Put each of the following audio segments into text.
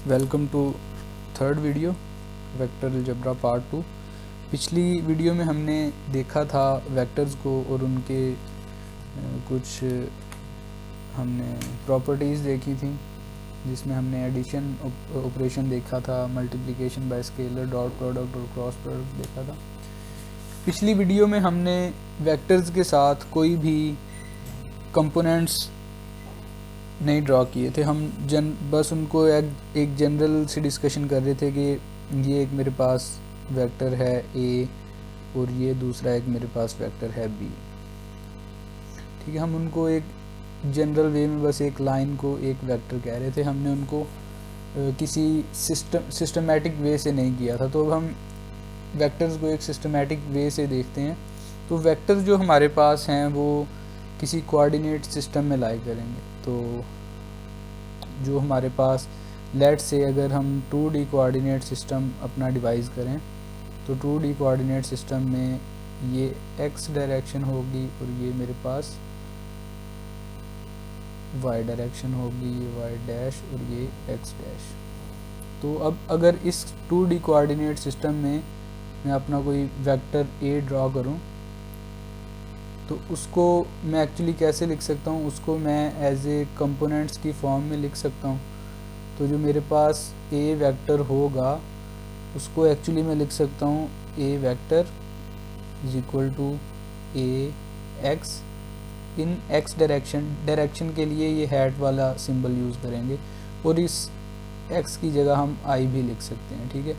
Welcome to third video vector algebra part 2। पिछली video में हमने देखा था वेक्टर्स को और उनके कुछ हमने प्रॉपर्टीज़ देखी थी, जिसमें हमने एडिशन ऑपरेशन देखा था, multiplication bye scalar, dot product और क्रॉस प्रोडक्ट देखा था। पिछली वीडियो में हमने वेक्टर्स के साथ कोई भी कंपोनेंट्स नहीं ड्रॉ किए थे। हम बस उनको एक जनरल सी डिस्कशन कर रहे थे कि ये एक मेरे पास वेक्टर है ए और ये दूसरा एक मेरे पास वेक्टर है बी। ठीक है, हम उनको एक जनरल वे में बस एक लाइन को एक वेक्टर कह रहे थे। हमने उनको किसी सिस्टमैटिक वे से नहीं किया था। तो अब हम वेक्टर्स को एक सिस्टमैटिक वे से देखते हैं। तो वेक्टर्स जो हमारे पास हैं वो किसी कोऑर्डिनेट सिस्टम में लाई करेंगे। तो जो हमारे पास लेट से अगर हम 2D कोऑर्डिनेट सिस्टम अपना डिवाइस करें, तो 2D कोऑर्डिनेट सिस्टम में ये x डायरेक्शन होगी और ये मेरे पास y डायरेक्शन होगी, ये y डैश और ये x डैश। तो अब अगर इस 2D कोऑर्डिनेट सिस्टम में मैं अपना कोई वेक्टर a ड्रॉ करूं, तो उसको मैं एक्चुअली कैसे लिख सकता हूँ? उसको मैं एज ए कंपोनेंट्स की फॉर्म में लिख सकता हूँ। तो जो मेरे पास a वेक्टर होगा उसको एक्चुअली मैं लिख सकता हूँ a vector is equal to a x in x direction के लिए ये हैट वाला सिंबल यूज़ करेंगे और इस x की जगह हम i भी लिख सकते हैं। ठीक है,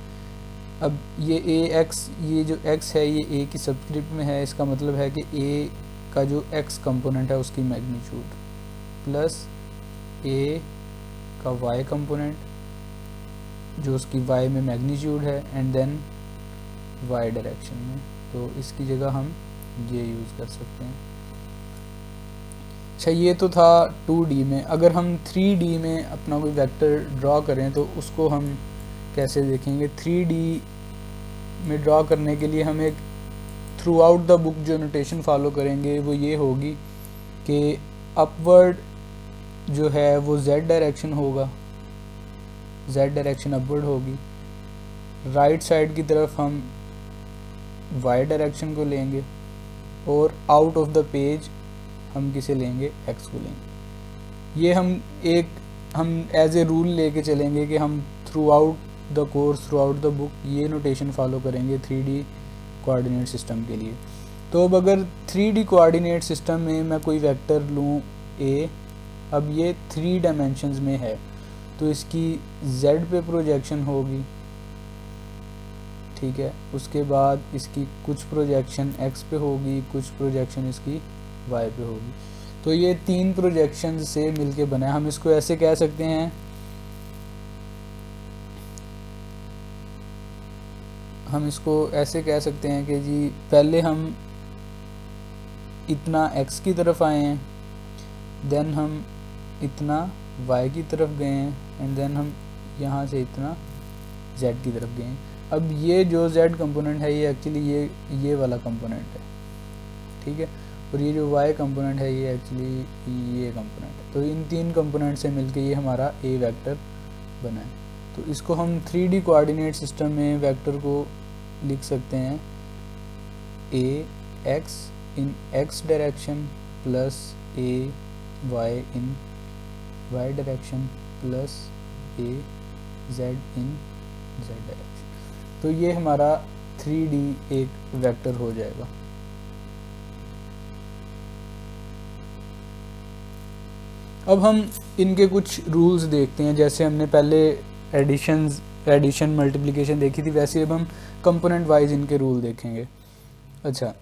अब ये ax, ये जो x है ये a की सबस्क्रिप्ट में है। इसका मतलब है कि a का जो x कंपोनेंट है उसकी मैग्नीट्यूड प्लस a का y कंपोनेंट जो उसकी y में मैग्नीट्यूड है एंड देन y डायरेक्शन में। तो इसकी जगह हम ये यूज़ कर सकते हैं। अच्छा, ये तो था 2D में। अगर हम 3D में अपना कोई वेक्टर ड्रॉ करें तो उसको हम कैसे देखेंगे? 3D में ड्रॉ करने के लिए हम एक थ्रू आउट द बुक जो नोटेशन फॉलो करेंगे वो ये होगी कि अपवर्ड जो है वो z डायरेक्शन होगा, z डायरेक्शन अपवर्ड होगी। राइट साइड की तरफ हम y डायरेक्शन को लेंगे और आउट ऑफ द पेज हम किसे लेंगे? x को लेंगे। ये हम एज ए रूल लेके चलेंगे कि हम through out the course, through out the book ये नोटेशन फॉलो करेंगे 3D कोऑर्डिनेट सिस्टम के लिए। तो अब अगर 3D कोऑर्डिनेट सिस्टम में मैं कोई वेक्टर लूँ a, अब ये 3 डायमेंशंस में है तो इसकी z पे प्रोजेक्शन होगी। ठीक है, उसके बाद इसकी कुछ प्रोजेक्शन x पे होगी, कुछ प्रोजेक्शन इसकी y पे होगी। तो ये 3 प्रोजेक्शन से मिलके बना है। हम इसको ऐसे कह सकते हैं, कि जी पहले हम इतना x की तरफ आए हैं, देन हम इतना y की तरफ गए हैं एंड देन हम यहाँ से इतना z की तरफ गए हैं। अब ये जो z कंपोनेंट है ये एक्चुअली ये वाला कंपोनेंट है। ठीक है, और ये जो y कंपोनेंट है ये एक्चुअली ये कंपोनेंट है। तो इन 3 कंपोनेंट से मिलके ये हमारा a वेक्टर बना है। तो इसको हम 3D कोऑर्डिनेट सिस्टम में वेक्टर को लिख सकते हैं a x in x direction plus a y in y direction plus a z in z direction. तो ये हमारा 3D एक वेक्टर हो जाएगा। अब हम इनके कुछ रूल्स देखते हैं। जैसे हमने पहले एडिशन मल्टीप्लिकेशन देखी थी, वैसे अब हम कंपोनेंट वाइज इनके रूल देखेंगे। अच्छा,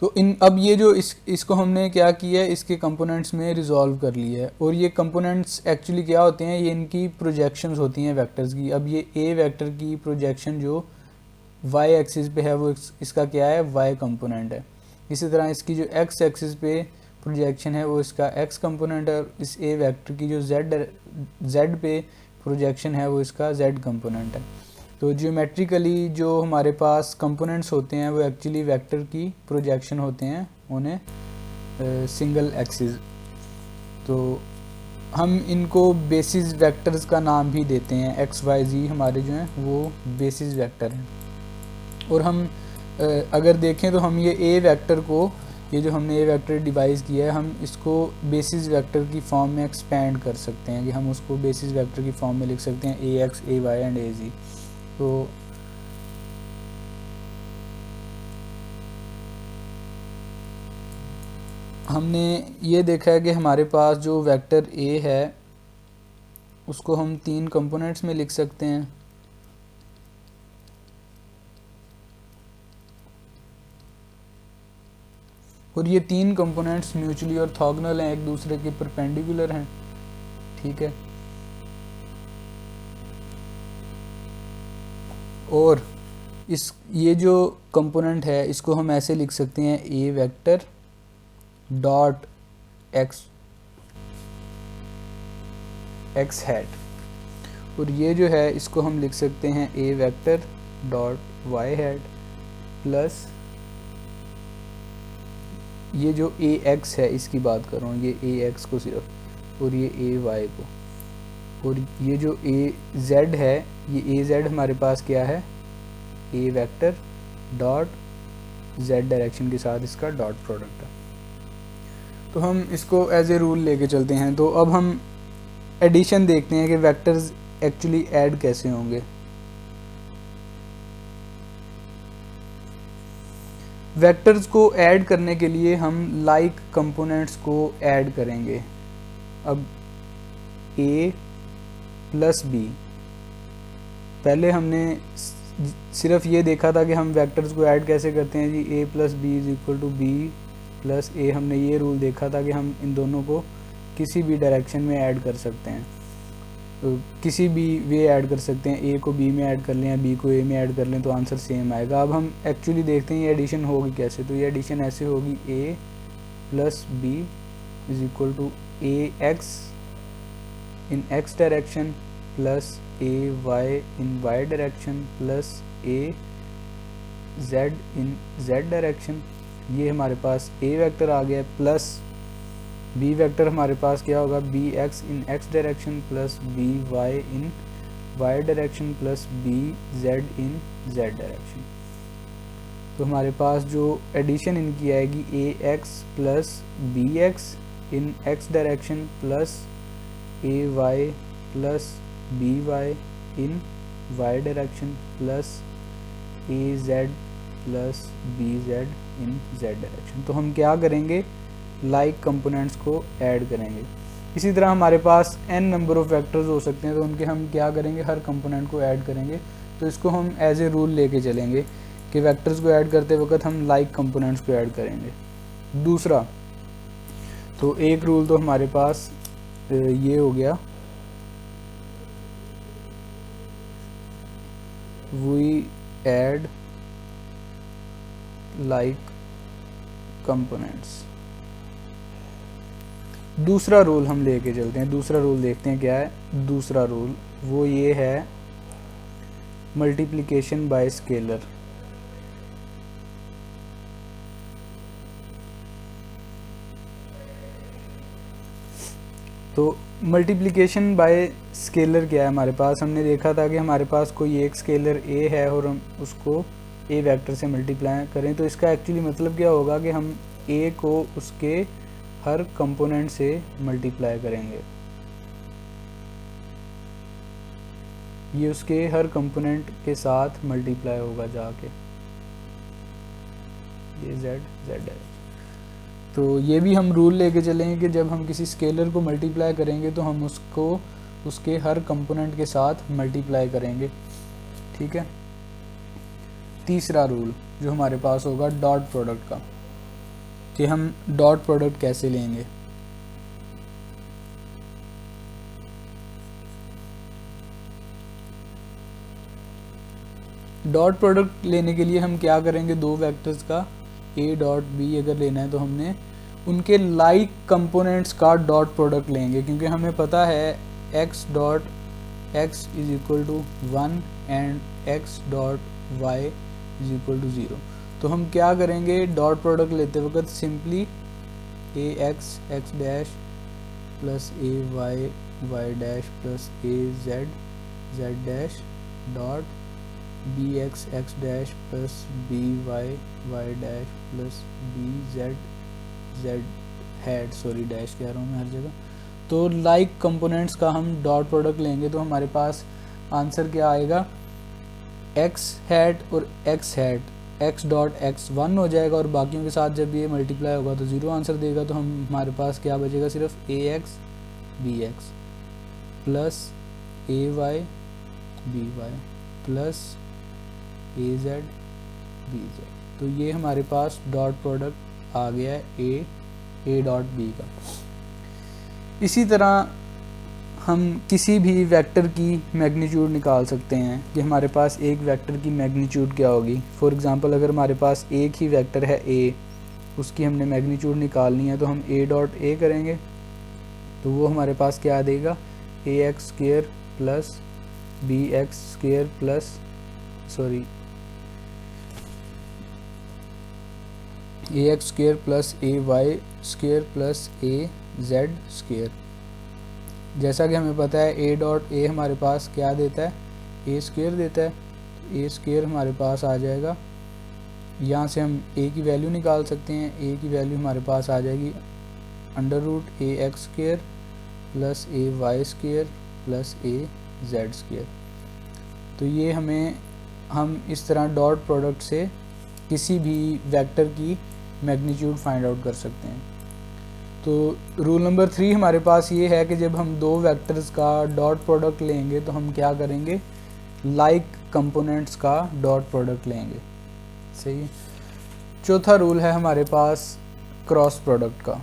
तो अब ये जो इसको हमने क्या किया है, इसके कंपोनेंट्स में रिजॉल्व कर लिया है। और ये कंपोनेंट्स एक्चुअली क्या होते हैं? ये इनकी प्रोजेक्शंस होती हैं वेक्टर्स की। अब ये a वेक्टर की प्रोजेक्शन जो y एक्सिस पे है वो इसका क्या है? y कंपोनेंट है। इसी तरह इसकी जो x एक्सिस पे प्रोजेक्शन है वो इसका x कंपोनेंट है। इस a वेक्टर की जो z पे प्रोजेक्शन है वो इसका z कंपोनेंट है। तो जियोमेट्रिकली जो हमारे पास कंपोनेंट्स होते हैं वो एक्चुअली वेक्टर की प्रोजेक्शन होते हैं उन्हें सिंगल एक्सिस। तो हम इनको बेसिस वेक्टर्स का नाम भी देते हैं। एक्स वाई जी हमारे जो हैं वो बेसिस वेक्टर हैं। और हम अगर देखें तो हम ये ए वेक्टर को, ये जो हमने ए वेक्टर डिवाइस किया है, हम इसको बेसिस वेक्टर की फॉर्म में एक्सपेंड कर सकते हैं कि हम उसको बेसिस वेक्टर की फॉर्म में लिख सकते हैं a x a Y and ए जी। तो हमने ये देखा है कि हमारे पास जो वेक्टर ए है उसको हम 3 कंपोनेंट्स में लिख सकते हैं। और ये 3 कंपोनेंट्स म्यूचुअली ऑर्थोगोनल हैं, एक दूसरे के परपेंडिकुलर हैं। ठीक है, और ये जो कंपोनेंट है इसको हम ऐसे लिख सकते हैं a vector dot x hat, और ये जो है इसको हम लिख सकते हैं a vector dot y hat plus ये जो ए एक्स है इसकी बात कर रहा हूँ, ये ए एक्स को सिर्फ, और ये ए वाई को, और ये जो ए जेड है, ये ए जेड हमारे पास क्या है, ए वेक्टर डॉट जेड डायरेक्शन के साथ इसका डॉट प्रोडक्ट है। तो हम इसको एज ए रूल लेके चलते हैं। तो अब हम एडिशन देखते हैं कि वेक्टर्स एक्चुअली ऐड कैसे होंगे। वेक्टर्स को ऐड करने के लिए हम लाइक कंपोनेंट्स को ऐड करेंगे। अब a प्लस बी, पहले हमने सिर्फ ये देखा था कि हम वेक्टर्स को ऐड कैसे करते हैं जी, a plus b is equal to b plus a. हमने ये रूल देखा था कि हम इन दोनों को किसी भी डायरेक्शन में ऐड कर सकते हैं, तो किसी भी वे ऐड कर सकते हैं, ए को बी में ऐड कर लें या बी को ए में ऐड कर लें तो आंसर सेम आएगा। अब हम एक्चुअली देखते हैं ये एडिशन होगी कैसे। तो ये एडिशन ऐसे होगी, a plus b is equal to a x in x direction plus A y in y direction plus A z in z direction. ये हमारे पास ए वेक्टर आ गया, प्लस बी वेक्टर हमारे पास क्या होगा, b x in x direction plus B y in y direction plus B z in z direction. तो हमारे पास जो एडिशन इनकी आएगी, a x plus b x in x direction plus A y plus B y in y direction plus A z plus B z in z direction. तो हम क्या करेंगे, लाइक कंपोनेंट्स को ऐड करेंगे। इसी तरह हमारे पास n नंबर ऑफ वेक्टर्स हो सकते हैं, तो उनके हम क्या करेंगे, हर कंपोनेंट को ऐड करेंगे। तो इसको हम एज ए रूल लेके चलेंगे कि वेक्टर्स को ऐड करते वक्त हम लाइक कंपोनेंट्स को ऐड करेंगे। दूसरा, तो एक रूल तो हमारे पास ये हो गया, वी ऐड लाइक कंपोनेंट्स। दूसरा रूल हम लेके चलते हैं। दूसरा रूल देखते हैं क्या है। दूसरा रूल वो ये है, मल्टीप्लिकेशन बाय स्केलर। तो मल्टीप्लिकेशन बाय स्केलर क्या है हमारे पास, हमने देखा था कि हमारे पास कोई एक स्केलर a है और हम उसको a वेक्टर से मल्टीप्लाई करें, तो इसका एक्चुअली मतलब क्या होगा कि हम a को उसके हर कंपोनेंट से मल्टीप्लाई करेंगे। ये उसके हर कंपोनेंट के साथ मल्टीप्लाई होगा जाके, ये z है। तो ये भी हम रूल लेके चलेंगे कि जब हम किसी स्केलर को मल्टीप्लाई करेंगे तो हम उसको उसके हर कंपोनेंट के साथ मल्टीप्लाई करेंगे। ठीक है। तीसरा रूल जो हमारे पास होगा डॉट प्रोडक्ट का, कि हम डॉट प्रोडक्ट कैसे लेंगे। डॉट प्रोडक्ट लेने के लिए हम क्या करेंगे, दो वेक्टर्स का a डॉट बी अगर लेना है तो हमने उनके लाइक कंपोनेंट्स का डॉट प्रोडक्ट लेंगे, क्योंकि हमें पता है x dot x is equal to 1 and x dot y is equal to 0। तो हम क्या करेंगे, डॉट प्रोडक्ट लेते वक्त simply A x x dash plus A y y dash plus A z z dash dot B x x dash plus B y y dash plus B z z had, sorry dash कह रहा हूँ मैं हर जगह। तो like components का हम dot product लेंगे तो हमारे पास आंसर क्या आएगा, एक्स हैड और x had, x dot x 1 हो जाएगा और बाकियों के साथ जब ये मल्टीप्लाई होगा तो 0 आंसर देगा। तो हम हमारे पास क्या बचेगा, सिर्फ ए एक्स बी एक्स प्लस ए वाई बी वाई प्लस ए जेड बी जेड। तो ये हमारे पास डॉट प्रोडक्ट आ गया है ए डॉट बी का। इसी तरह हम किसी भी वेक्टर की मैग्नीट्यूड निकाल सकते हैं कि हमारे पास एक वेक्टर की मैग्नीट्यूड क्या होगी। फॉर एग्जांपल अगर हमारे पास एक ही वेक्टर है ए, उसकी हमने मैग्नीट्यूड निकालनी है तो हम ए डॉट ए करेंगे तो वो हमारे पास क्या देगा, a x square plus b x square plus sorry a x square plus A y square plus A z square. जैसा कि हमें पता है ए डॉट ए हमारे पास क्या देता है, ए स्क्वायर देता है। तो ए स्क्वायर हमारे पास आ जाएगा, यहाँ से हम ए की वैल्यू निकाल सकते हैं। ए की वैल्यू हमारे पास आ जाएगी अंडर रूट ए एक्स स्क्वायर प्लस ए वाई स्क्वायर प्लस ए जेड स्क्वायर। तो ये हम इस तरह डॉट प्रोडक्ट से किसी भी वेक्टर की मैग्नीट्यूड फाइंड आउट कर सकते हैं। तो रूल नंबर 3 हमारे पास ये है कि जब हम दो वेक्टर्स का डॉट प्रोडक्ट लेंगे तो हम क्या करेंगे, लाइक कंपोनेंट्स का डॉट प्रोडक्ट लेंगे। सही है। चौथा रूल है हमारे पास क्रॉस प्रोडक्ट का।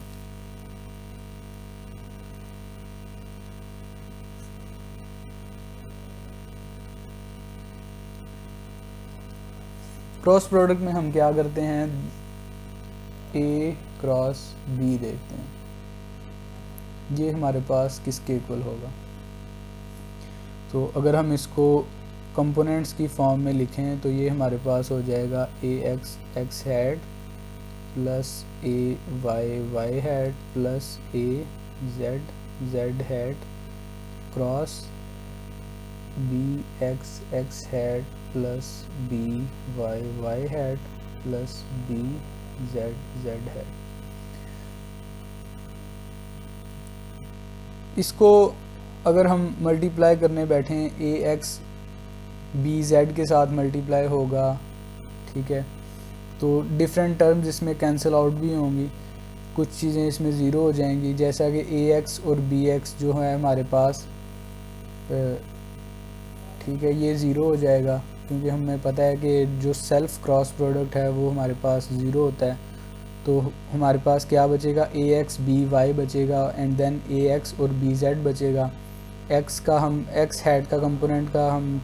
क्रॉस प्रोडक्ट में हम क्या करते हैं, ए क्रॉस बी देखते हैं, ये हमारे पास किसके इक्वल होगा। तो अगर हम इसको कंपोनेंट्स की फॉर्म में लिखें तो ये हमारे पास हो जाएगा a x x hat plus A y y hat plus A z z hat cross b x x hat plus B y y hat plus B z z hat. इसको अगर हम मल्टीप्लाई करने बैठें, ए एक्स बी जेड के साथ multiply होगा, ठीक है। तो डिफरेंट टर्म्स इसमें कैंसिल आउट भी होंगी, कुछ चीज़ें इसमें ज़ीरो हो जाएंगी। जैसा कि ए एक्स और बी एक्स जो है हमारे पास, ठीक है, ये ज़ीरो हो जाएगा क्योंकि हमें पता है कि जो सेल्फ क्रॉस प्रोडक्ट है वो हमारे पास ज़ीरो होता है। तो हमारे पास क्या बचेगा, ए एक्स बी वाई बचेगा एंड देन ए एक्स और बी जेड बचेगा। एक्स का हम एक्स हैड का कंपोनेंट का हम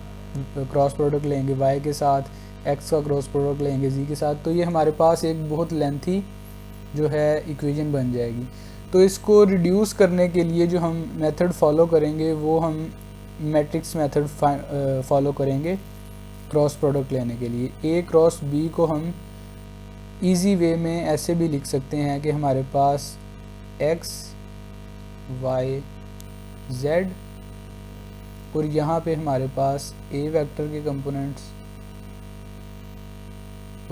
क्रॉस प्रोडक्ट लेंगे वाई के साथ, एक्स का क्रॉस प्रोडक्ट लेंगे जी के साथ। तो ये हमारे पास एक बहुत लेंथी जो है इक्वेशन बन जाएगी। तो इसको रिड्यूस करने के लिए जो हम मेथड फॉलो करेंगे वो हम मैट्रिक्स मेथड फॉलो करेंगे क्रॉस प्रोडक्ट लेने के लिए। ए क्रॉस बी को हम इजी वे में ऐसे भी लिख सकते हैं कि हमारे पास एक्स वाई जेड और यहाँ पे हमारे पास ए वेक्टर के कंपोनेंट्स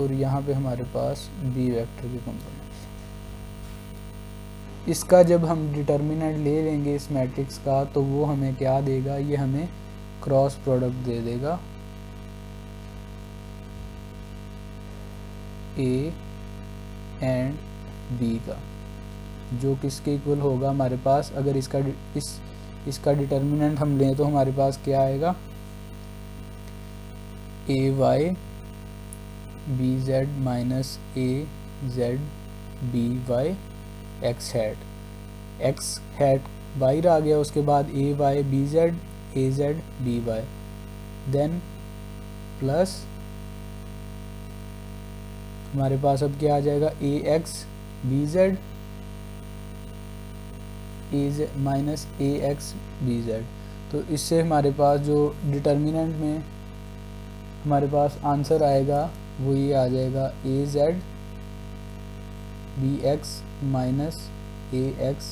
और यहाँ पे हमारे पास बी वेक्टर के कंपोनेंट्स। इसका जब हम डिटर्मिनेंट ले लेंगे इस मैट्रिक्स का तो वो हमें क्या देगा, ये हमें क्रॉस प्रोडक्ट दे देगा ए एंड बी का, जो किसके इक्वल होगा हमारे पास। अगर इसका डिटर्मिनेंट हम लें तो हमारे पास क्या आएगा, a y b z minus a z b y x hat बाहर आ गया, उसके बाद a y b z a z b y, then plus हमारे पास अब क्या आ जाएगा, a x b z a minus a x b z. तो इससे हमारे पास जो डिटर्मिनेंट में हमारे पास आंसर आएगा वो ये आ जाएगा, ए z B x minus a x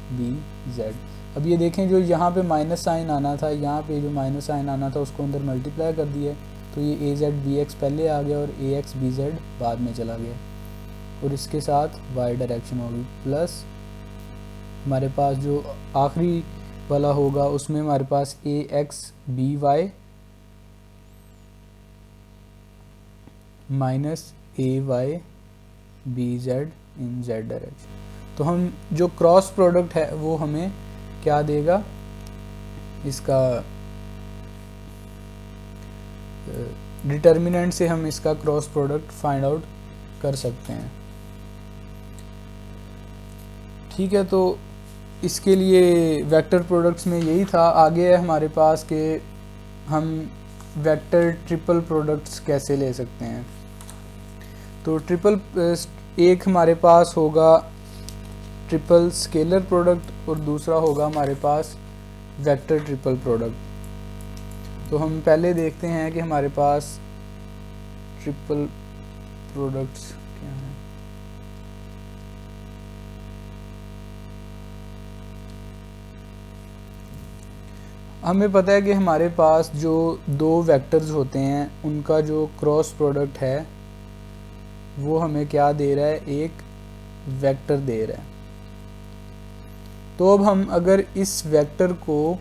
b Z. अब ये देखें जो यहाँ पे माइनस साइन आना था, यहाँ पे जो माइनस साइन आना था उसको अंदर मल्टीप्लाई कर दिया, तो ये ए जेड बी एक्स पहले आ गया और ए एक्स बी जेड बाद में चला गया, और इसके साथ वाई डायरेक्शन होगी। प्लस हमारे पास जो आखिरी वाला होगा उसमें हमारे पास ए x b Y minus A y b z in z direction. तो हम जो क्रॉस प्रोडक्ट है वो हमें क्या देगा, इसका डिटर्मिनेंट से हम इसका क्रॉस प्रोडक्ट फाइंड आउट कर सकते हैं। ठीक है, तो इसके लिए वेक्टर प्रोडक्ट्स में यही था। आगे है हमारे पास कि हम वेक्टर ट्रिपल प्रोडक्ट्स कैसे ले सकते हैं। तो ट्रिपल एक हमारे पास होगा ट्रिपल स्केलर प्रोडक्ट और दूसरा होगा हमारे पास वेक्टर ट्रिपल प्रोडक्ट। तो हम पहले देखते हैं कि हमारे पास ट्रिपल प्रोडक्ट्स क्या हैं। हमें पता है कि हमारे पास जो दो वेक्टर्स होते हैं उनका जो क्रॉस प्रोडक्ट है वो हमें क्या दे रहा है, एक वेक्टर दे रहा है। तो अब हम अगर इस वेक्टर को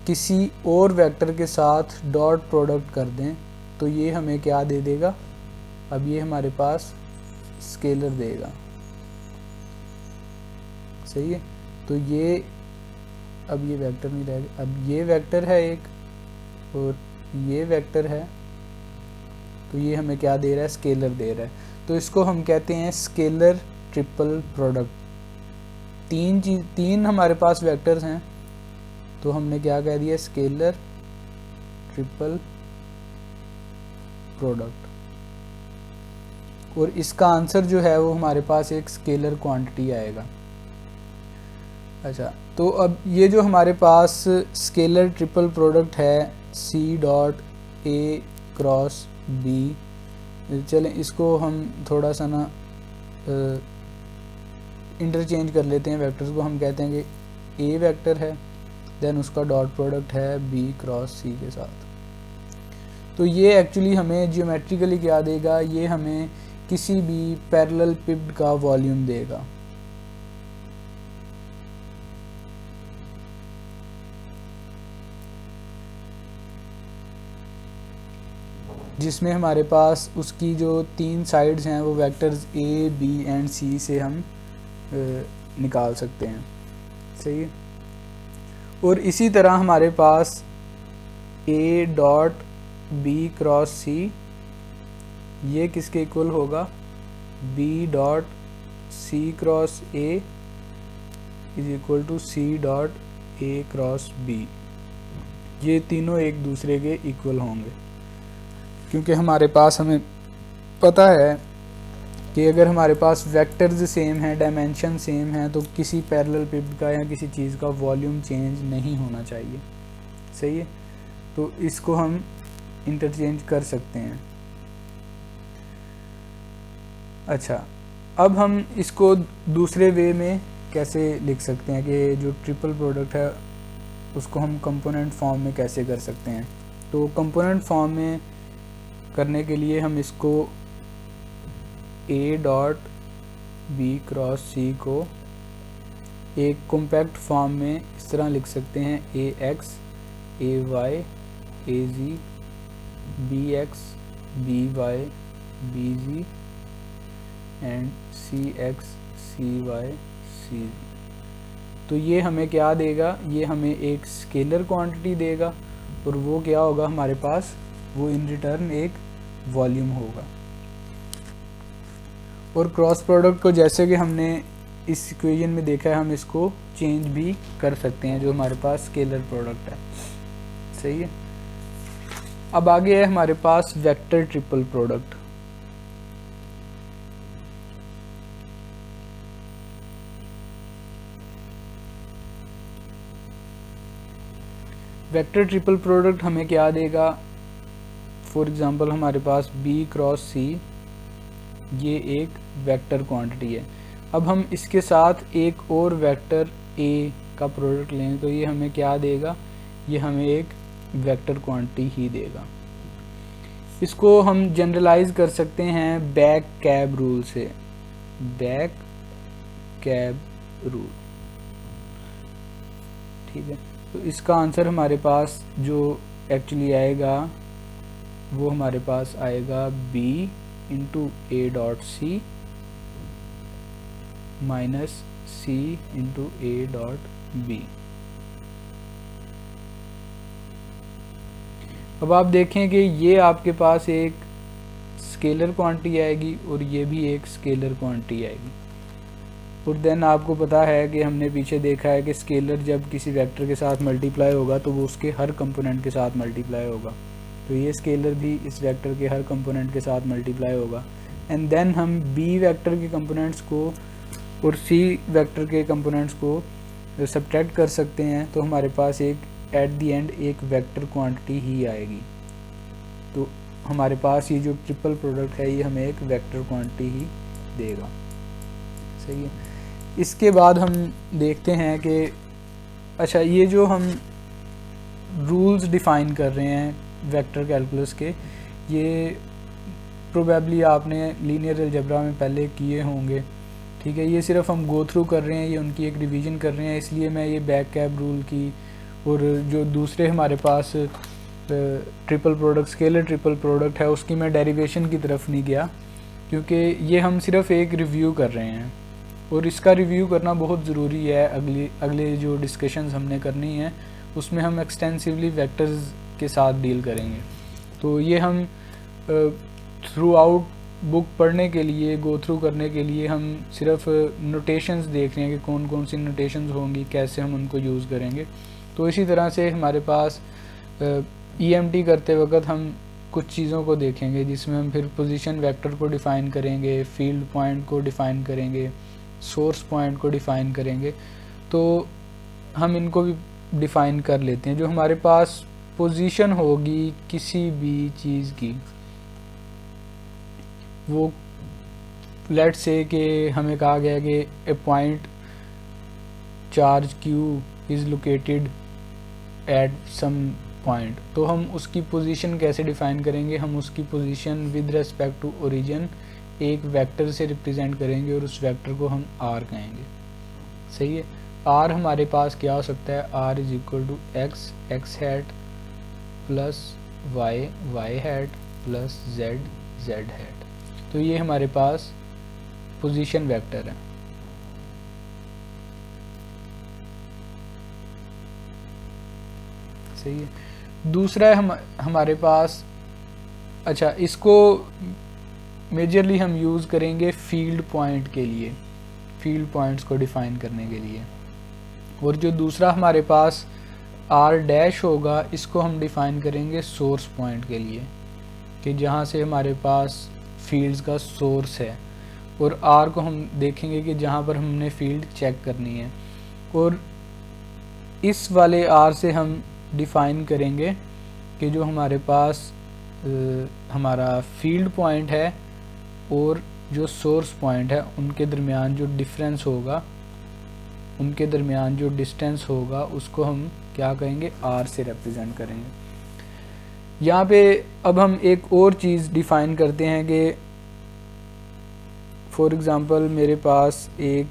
किसी और वेक्टर के साथ डॉट प्रोडक्ट कर दें तो ये हमें क्या दे देगा, अब ये हमारे पास स्केलर देगा। सही है, तो ये अब ये वेक्टर नहीं रहेगा, अब ये वेक्टर है एक और ये वेक्टर है, तो ये हमें क्या दे रहा है, स्केलर दे रहा है। तो इसको हम कहते हैं स्केलर ट्रिपल प्रोडक्ट। तीन हमारे पास वेक्टर्स हैं तो हमने क्या कह दिया, स्केलर ट्रिपल प्रोडक्ट, और इसका आंसर जो है वो हमारे पास एक स्केलर क्वांटिटी आएगा। अच्छा, तो अब ये जो हमारे पास स्केलर ट्रिपल प्रोडक्ट है c dot a cross b, चलें इसको हम थोड़ा सा ना इंटरचेंज कर लेते हैं वेक्टर्स को। हम कहते हैं कि ए वेक्टर है, देन उसका डॉट प्रोडक्ट है बी क्रॉस सी के साथ। तो ये एक्चुअली हमें जियोमेट्रिकली क्या देगा, ये हमें किसी भी पैरेलल पिप्ड का वॉल्यूम देगा। जिसमें हमारे पास उसकी जो तीन साइड्स हैं वो वेक्टर्स ए बी एंड सी से हम निकाल सकते हैं। सही है, और इसी तरह हमारे पास a dot b cross c ये किसके इक्वल होगा, b dot c cross a is equal to c dot a cross b. ये तीनों एक दूसरे के इक्वल होंगे, क्योंकि हमारे पास हमें पता है कि अगर हमारे पास वेक्टर्स सेम हैं, डायमेंशन सेम हैं, तो किसी पैरेलल पिप्ड का या किसी चीज़ का वॉल्यूम चेंज नहीं होना चाहिए। सही है, तो इसको हम इंटरचेंज कर सकते हैं। अच्छा, अब हम इसको दूसरे वे में कैसे लिख सकते हैं कि जो ट्रिपल प्रोडक्ट है उसको हम कंपोनेंट फॉर्म में कैसे कर सकते हैं। तो कंपोनेंट फॉर्म में करने के लिए हम इसको ए डॉट बी क्रॉस सी को एक कॉम्पैक्ट फॉर्म में इस तरह लिख सकते हैं, a x a y a z b x b y b z and c x c y c z. तो ये हमें क्या देगा, ये हमें एक स्केलर क्वांटिटी देगा और वो क्या होगा हमारे पास, वो इन रिटर्न एक वॉल्यूम होगा। और क्रॉस प्रोडक्ट को जैसे कि हमने इस इक्वेशन में देखा है, हम इसको चेंज भी कर सकते हैं जो हमारे पास स्केलर प्रोडक्ट है। सही है, अब आगे है हमारे पास vector triple product. Vector triple product हमें क्या देगा, फॉर एग्जांपल हमारे पास बी क्रॉस सी ये एक वेक्टर क्वांटिटी है। अब हम इसके साथ एक और वेक्टर ए का प्रोडक्ट लें तो ये हमें क्या देगा, ये हमें एक वेक्टर क्वांटिटी ही देगा। इसको हम जनरलाइज कर सकते हैं बैक कैब रूल से, बैक कैब रूल, ठीक है। तो इसका आंसर हमारे पास जो एक्चुअली आएगा वो हमारे पास आएगा b into a dot c minus c into a dot b. अब आप देखें कि ये आपके पास एक स्केलर क्वांटिटी आएगी और ये भी एक स्केलर क्वांटिटी आएगी। और देन आपको पता है कि हमने पीछे देखा है कि स्केलर जब किसी वेक्टर के साथ मल्टीप्लाई होगा तो वो उसके हर कंपोनेंट के साथ मल्टीप्लाई होगा। तो ये स्केलर भी इस वेक्टर के हर कंपोनेंट के साथ मल्टीप्लाई होगा। एंड देन हम बी वेक्टर के कंपोनेंट्स को और सी वेक्टर के कंपोनेंट्स को सब्ट्रैक्ट कर सकते हैं, तो हमारे पास एक एट द एंड एक वेक्टर क्वांटिटी ही आएगी। तो हमारे पास ये जो ट्रिपल प्रोडक्ट है ये हमें एक वेक्टर क्वांटिटी ही देगा, सही है। इसके बाद हम देखते हैं कि अच्छा ये जो हम रूल्स डिफ़ाइन कर रहे हैं वेक्टर कैलकुलस के, ये प्रोबेबली आपने लीनियर अलजेब्रा में पहले किए होंगे, ठीक है। ये सिर्फ हम गो थ्रू कर रहे हैं, ये उनकी एक रिवीजन कर रहे हैं, इसलिए मैं ये बैक कैब रूल की और जो दूसरे हमारे पास triple product scalar triple product है उसकी मैं डेरिवेशन की तरफ नहीं गया, क्योंकि ये हम सिर्फ एक रिव्यू कर रहे हैं और इसका रिव्यू करना बहुत ज़रूरी है। अगले जो डिस्कशंस हमने करनी है उसमें हम एक्सटेंसिवली वेक्टर्स के साथ डील करेंगे। तो ये हम थ्रू आउट बुक पढ़ने के लिए, गो थ्रू करने के लिए हम सिर्फ नोटेशंस देख रहे हैं कि कौन कौन सी नोटेशंस होंगी, कैसे हम उनको यूज़ करेंगे। तो इसी तरह से हमारे पास EMT करते वक्त हम कुछ चीज़ों को देखेंगे जिसमें हम फिर पोजीशन वेक्टर को डिफ़ाइन करेंगे, फील्ड पॉइंट को डिफ़ाइन करेंगे, सोर्स पॉइंट को डिफ़ाइन करेंगे। तो हम इनको भी डिफ़ाइन कर लेते हैं। जो हमारे पास पोजीशन होगी किसी भी चीज़ की, वो लेट्स से कि हमें कहा गया कि a point charge Q is located at some point, तो हम उसकी पोजीशन कैसे डिफ़ाइन करेंगे, हम उसकी position with respect to origin एक वेक्टर से रिप्रेजेंट करेंगे और उस वेक्टर को हम R कहेंगे, सही है। R हमारे पास क्या हो सकता है, R is equal to x, x hat plus y, y hat plus z, z hat. तो ये हमारे पास पोजीशन वेक्टर है, सही है। दूसरा है हमारे पास, अच्छा इसको मेजरली हम यूज़ करेंगे फील्ड पॉइंट के लिए, फील्ड पॉइंट्स को डिफ़ाइन करने के लिए। और जो दूसरा हमारे पास R डैश होगा, इसको हम डिफ़ाइन करेंगे सोर्स पॉइंट के लिए, कि जहाँ से हमारे पास फील्ड्स का सोर्स है। और R को हम देखेंगे कि जहाँ पर हमने फील्ड चेक करनी है। और इस वाले R से हम डिफ़ाइन करेंगे कि जो हमारे पास हमारा फील्ड पॉइंट है और जो सोर्स पॉइंट है उनके दरमियान जो डिफरेंस होगा, उनके दरमियान जो डिस्टेंस होगा, उसको हम क्या कहेंगे, R से रिप्रेजेंट करेंगे। यहाँ पे अब हम एक और चीज़ डिफ़ाइन करते हैं कि फॉर एग्ज़ाम्पल मेरे पास एक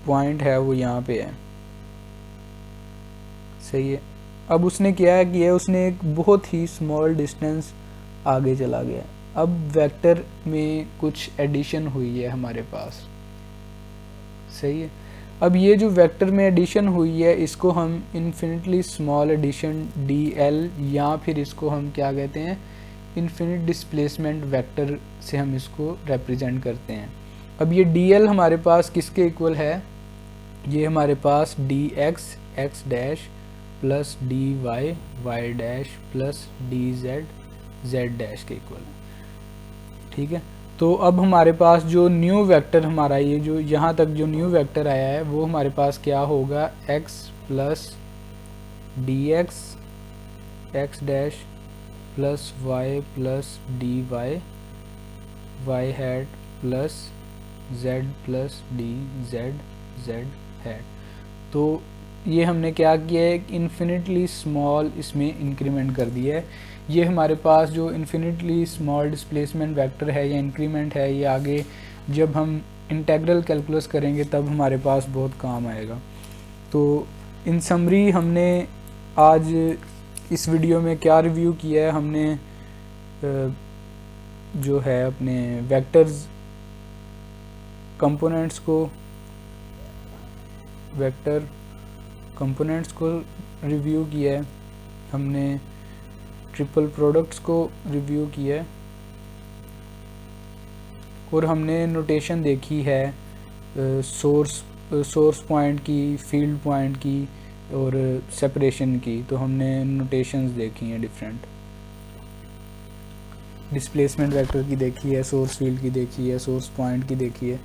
पॉइंट है, वो यहाँ पे है, सही है। अब उसने क्या किया, उसने एक बहुत ही स्मॉल डिस्टेंस आगे चला गया। अब वेक्टर में कुछ एडिशन हुई है हमारे पास, सही है। अब ये जो वेक्टर में एडिशन हुई है इसको हम इन्फिनिटली स्मॉल एडिशन DL, या फिर इसको हम क्या कहते हैं, इन्फिनिट डिस्प्लेसमेंट वेक्टर से हम इसको रिप्रेजेंट करते हैं। अब ये DL हमारे पास किसके इक्वल है, ये हमारे पास dx x dash plus dy y dash plus dz z dash के इक्वल है, ठीक है। तो अब हमारे पास जो न्यू वेक्टर हमारा, ये जो यहाँ तक जो न्यू वेक्टर आया है वो हमारे पास क्या होगा, x plus dx x dash plus y plus dy y hat plus z plus dz z है। तो ये हमने क्या किया है, इन्फिनिटली स्मॉल इसमें इंक्रीमेंट कर दिया है। ये हमारे पास जो इन्फिनिटली स्मॉल डिस्प्लेसमेंट वेक्टर है या इंक्रीमेंट है, ये आगे जब हम इंटीग्रल कैलकुलस करेंगे तब हमारे पास बहुत काम आएगा। तो इन समरी हमने आज इस वीडियो में क्या रिव्यू किया है, हमने जो है अपने वेक्टर्स कंपोनेंट्स को रिव्यू किया है, हमने ट्रिपल प्रोडक्ट्स को रिव्यू किया है, और हमने नोटेशन देखी है सोर्स पॉइंट की, फील्ड पॉइंट की और सेपरेशन की। तो हमने नोटेशंस देखी हैं डिफरेंट, डिस्प्लेसमेंट वेक्टर की देखी है, सोर्स फील्ड की देखी है, सोर्स पॉइंट की देखी है।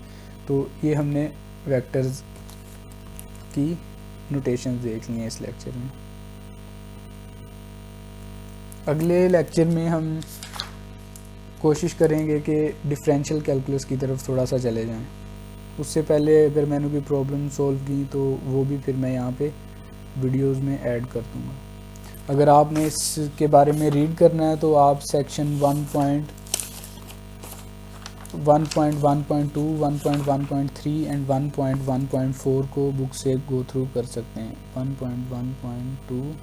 तो ये हमने वेक्टर्स की नोटेशंस देख ली हैं इस लेक्चर में। अगले लेक्चर में हम कोशिश करेंगे कि डिफरेंशियल कैलकुलस की तरफ थोड़ा सा चले जाएं। उससे पहले अगर मैंने कोई प्रॉब्लम सॉल्व की तो वो भी फिर मैं यहाँ पे वीडियोस में ऐड कर दूँगा। अगर आपने इसके बारे में रीड करना है तो आप सेक्शन 1.1.2, 1.1.3 एंड 1.1.4 को बुक से गो थ्रू कर सकते हैं। 1.1.2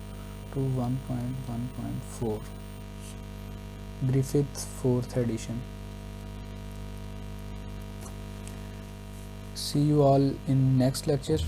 to 1.1.4 Griffith 4th edition. See you all in next lecture.